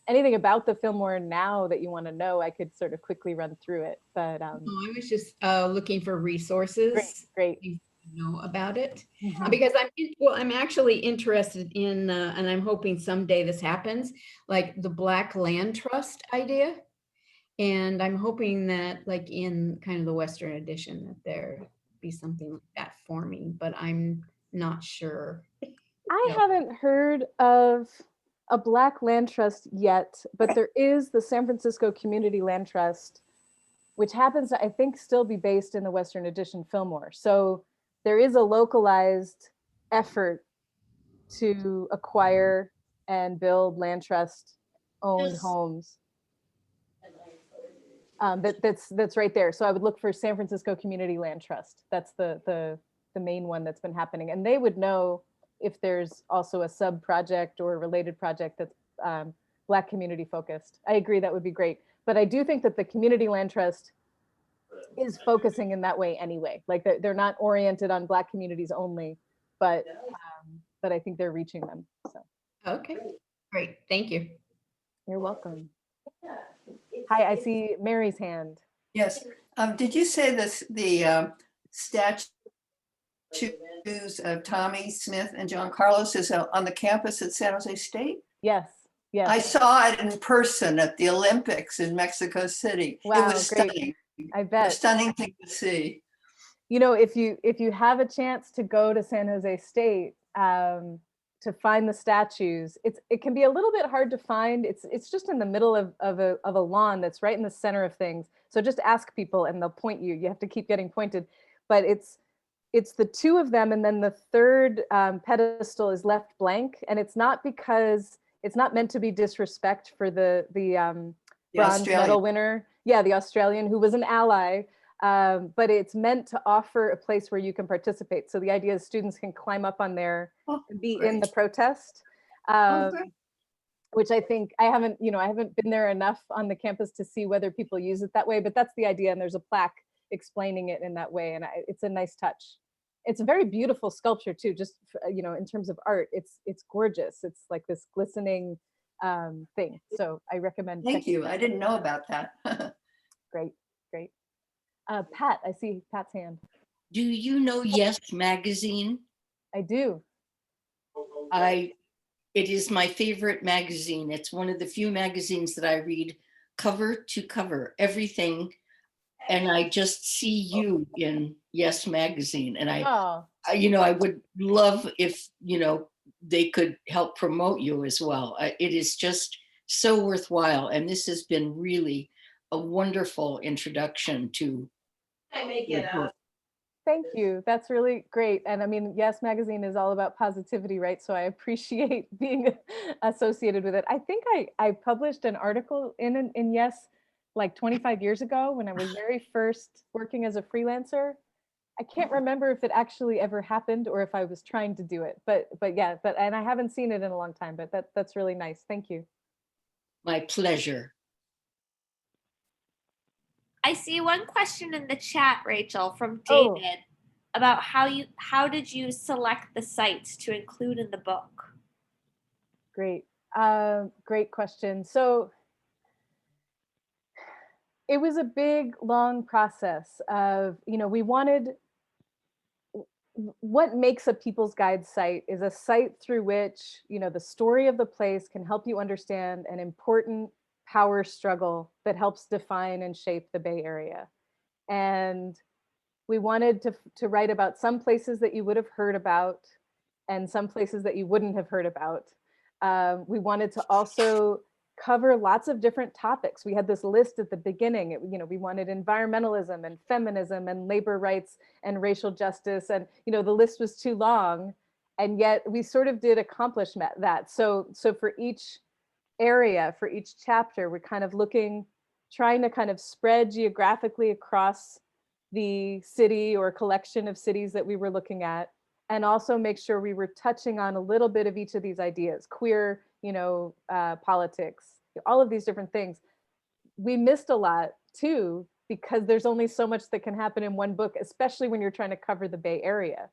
anything about the Fillmore now that you want to know, I could sort of quickly run through it. But I was just looking for resources. Great. You know about it Mhm. because I'm actually interested in, and I'm hoping someday this happens, like the Black Land Trust idea. And I'm hoping that like in kind of the Western Addition that there be something like that forming, but I'm not sure. I haven't heard of a Black land trust yet, but there is the San Francisco Community Land Trust, which happens to, I think, still be based in the Western Addition Fillmore. So there is a localized effort to acquire and build land trust owned homes. That's right there. So I would look for San Francisco Community Land Trust. That's the main one that's been happening, and they would know if there's also a sub project or a related project that's Black community focused. I agree, that would be great. But I do think that the Community Land Trust is focusing in that way anyway. Like they're not oriented on Black communities only, but I think they're reaching them. So. Okay, great. Thank you. You're welcome. Hi, I see Mary's hand. Yes. Did you say the statues of Tommy Smith and John Carlos is on the campus at San Jose State? Yes. Yes. I saw it in person at the Olympics in Mexico City. Wow, it was great. stunning. I bet. A stunning thing to see. If you have a chance to go to San Jose State to find the statues, it can be a little bit hard to find. It's just in the middle of a lawn that's right in the center of things. So just ask people and they'll point you. You have to keep getting pointed. But it's the two of them, and then the third pedestal is left blank, and it's not because it's not meant to be disrespect for the bronze medal winner. Yeah, the Australian who was an ally. But it's meant to offer a place where you can participate. So the idea is students can climb up on there and be in the protest, which I think I haven't been there enough on the campus to see whether people use it that way, but that's the idea. And there's a plaque explaining it in that way. And it's a nice touch. It's a very beautiful sculpture too, just, in terms of art, it's gorgeous. It's like this glistening thing. So I recommend. Thank you. I didn't know about that. Great. Pat, I see Pat's hand. Do you know Yes Magazine? I do. It is my favorite magazine. It's one of the few magazines that I read cover to cover, everything. And I just see you in Yes Magazine. And I would love if, they could help promote you as well. It is just so worthwhile. And this has been really a wonderful introduction to. Thank you. That's really great. And I mean, Yes Magazine is all about positivity, right? So I appreciate being associated with it. I think I published an article in Yes like 25 years ago when I was very first working as a freelancer. I can't remember if it actually ever happened or if I was trying to do it, but and I haven't seen it in a long time, but that's really nice. Thank you. My pleasure. I see one question in the chat, Rachel, from David about how did you select the sites to include in the book? Great. Great question. So it was a big, long process of, we wanted, what makes a People's Guide site is a site through which, the story of the place can help you understand an important power struggle that helps define and shape the Bay Area. And we wanted to write about some places that you would have heard about and some places that you wouldn't have heard about. We wanted to also cover lots of different topics. We had this list at the beginning. We wanted environmentalism and feminism and labor rights and racial justice, and the list was too long, and yet we sort of did accomplish that. So for each area, for each chapter, we're kind of trying to kind of spread geographically across the city or collection of cities that we were looking at, and also make sure we were touching on a little bit of each of these ideas, queer, politics, all of these different things. We missed a lot too, because there's only so much that can happen in one book, especially when you're trying to cover the Bay Area.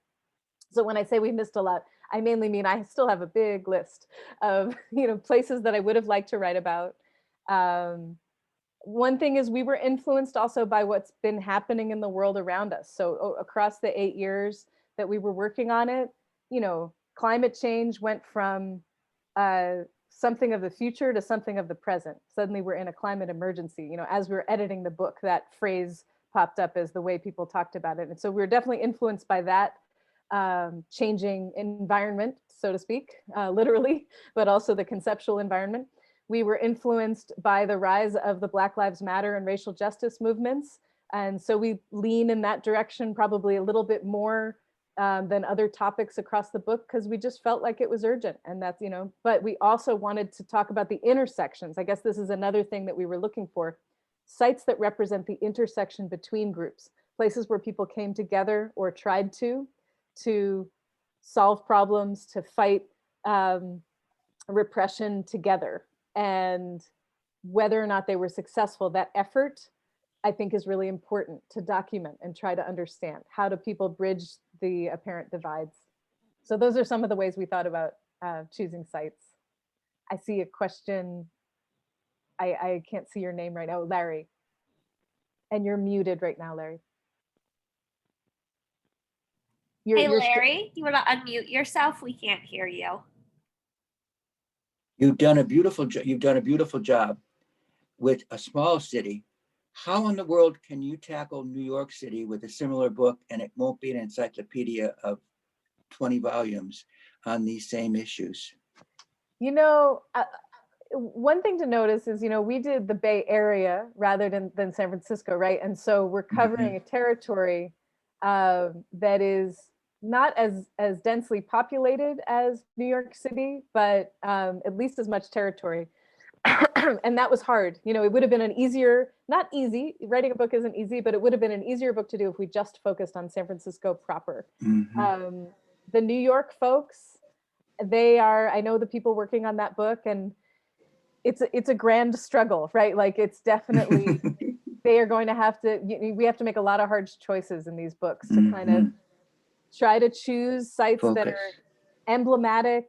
So when I say we missed a lot, I mainly mean I still have a big list of, places that I would have liked to write about. One thing is we were influenced also by what's been happening in the world around us. So across the 8 years that we were working on it, climate change went from something of the future to something of the present. Suddenly we're in a climate emergency. As we were editing the book, that phrase popped up as the way people talked about it. And so we were definitely influenced by that changing environment, so to speak, literally, but also the conceptual environment. We were influenced by the rise of the Black Lives Matter and racial justice movements. And so we lean in that direction probably a little bit more than other topics across the book, because we just felt like it was urgent. And that's, but we also wanted to talk about the intersections. I guess this is another thing that we were looking for: sites that represent the intersection between groups, places where people came together or tried to solve problems, to fight repression together. And whether or not they were successful, that effort, I think, is really important to document and try to understand. How do people bridge the apparent divides? So those are some of the ways we thought about choosing sites. I see a question. I can't see your name right now, Larry. And you're muted right now, Larry. Hey, Larry, you want to unmute yourself? We can't hear you. You've done a beautiful job with a small city. How in the world can you tackle New York City with a similar book and it won't be an encyclopedia of 20 volumes on these same issues? One thing to notice is, we did the Bay Area rather than San Francisco, right? And so we're covering a territory that is not as densely populated as New York City, but at least as much territory. And that was hard. It would have been not easy, writing a book isn't easy, but it would have been an easier book to do if we just focused on San Francisco proper. Mm-hmm. The New York folks, I know the people working on that book, and it's a grand struggle, right? Like, it's definitely, they are going to have to, we have to make a lot of hard choices in these books to kind of try to choose sites that are emblematic,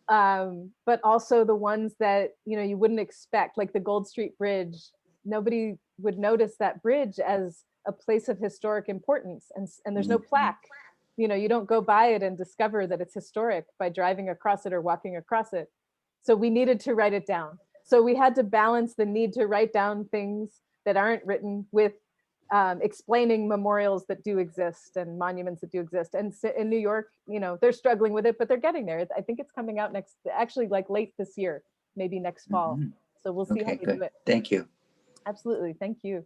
but also the ones that you wouldn't expect, like the Gold Street Bridge. Nobody would notice that bridge as a place of historic importance, and there's no plaque. You don't go by it and discover that it's historic by driving across it or walking across it. So we needed to write it down. So we had to balance the need to write down things that aren't written with explaining memorials that do exist and monuments that do exist. And in New York, they're struggling with it, but they're getting there. I think it's coming out like late this year, maybe next fall. So we'll see how they do it. Thank you. Absolutely, thank you.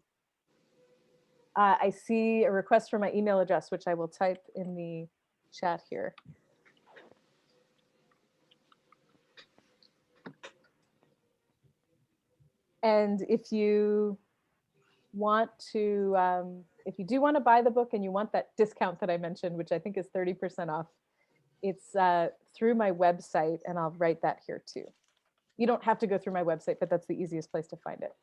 I see a request for my email address, which I will type in the chat here. And if you want to, if you do want to buy the book and you want that discount that I mentioned, which I think is 30% off, it's through my website, and I'll write that here too. You don't have to go through my website, but that's the easiest place to find it.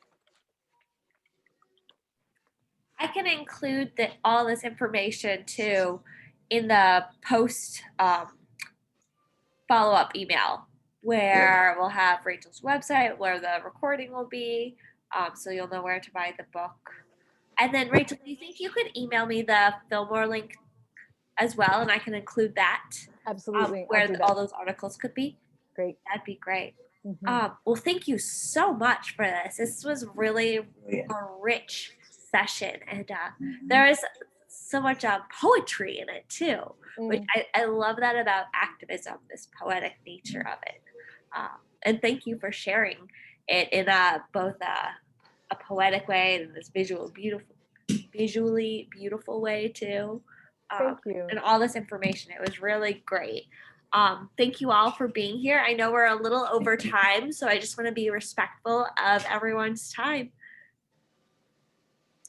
I can include all this information too in the post follow-up email where we'll have Rachel's website, where the recording will be, so you'll know where to buy the book. And then, Rachel, do you think you could email me the Fillmore link as well, and I can include that Absolutely. I'll where do all that. those articles could be? Great. That'd be great. Mhm. Well, thank you so much for this. This was really Brilliant. a rich session, and Mhm. there is so much poetry in it too, which I love that about activism, this poetic nature of it. And thank you for sharing it in both a poetic way and this visually beautiful way too. Thank you. And all this information. It was really great. Thank you all for being here. I know we're a little over time, so I just want to be respectful of everyone's time.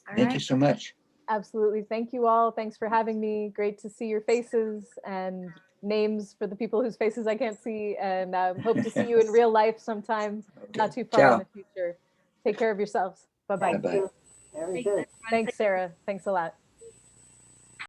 All Thank right. you so much. Absolutely. Thank you all. Thanks for having me. Great to see your faces and names for the people whose faces I can't see. And hope to see you in real life sometime, not too far in Ciao. the future. Take care of yourselves. Bye-bye. Thank Bye-bye. you. Very Thanks, good. everyone. Thanks, Sarah. Thanks a lot.